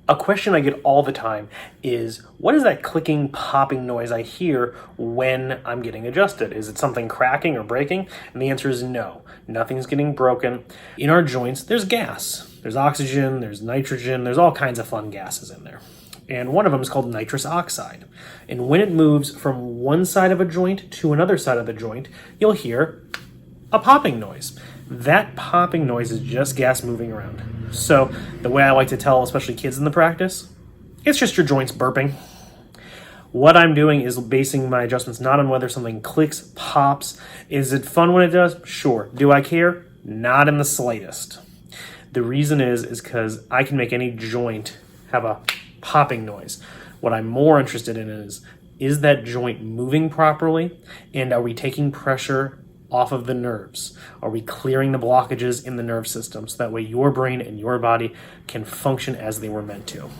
A question I get all the time is, what is that clicking, popping noise I hear when I'm getting adjusted? Is it something cracking or breaking? And the answer is no. Nothing's getting broken. In our joints, there's gas. There's oxygen, there's nitrogen, there's all kinds of fun gases in there. And one of them is called nitrous oxide. And when it moves from one side of a joint to another side of the joint, you'll hear a popping noise. That popping noise is just gas moving around. So the way I like to tell, especially kids in the practice, it's just your joints burping. What I'm doing is basing my adjustments not on whether something clicks, pops. Is it fun when it does? Sure. Do I care? Not in the slightest. The reason is because I can make any joint have a popping noise. What I'm more interested in is that joint moving properly, and are we taking pressure off of the nerves? Are we clearing the blockages in the nerve system so that way your brain and your body can function as they were meant to?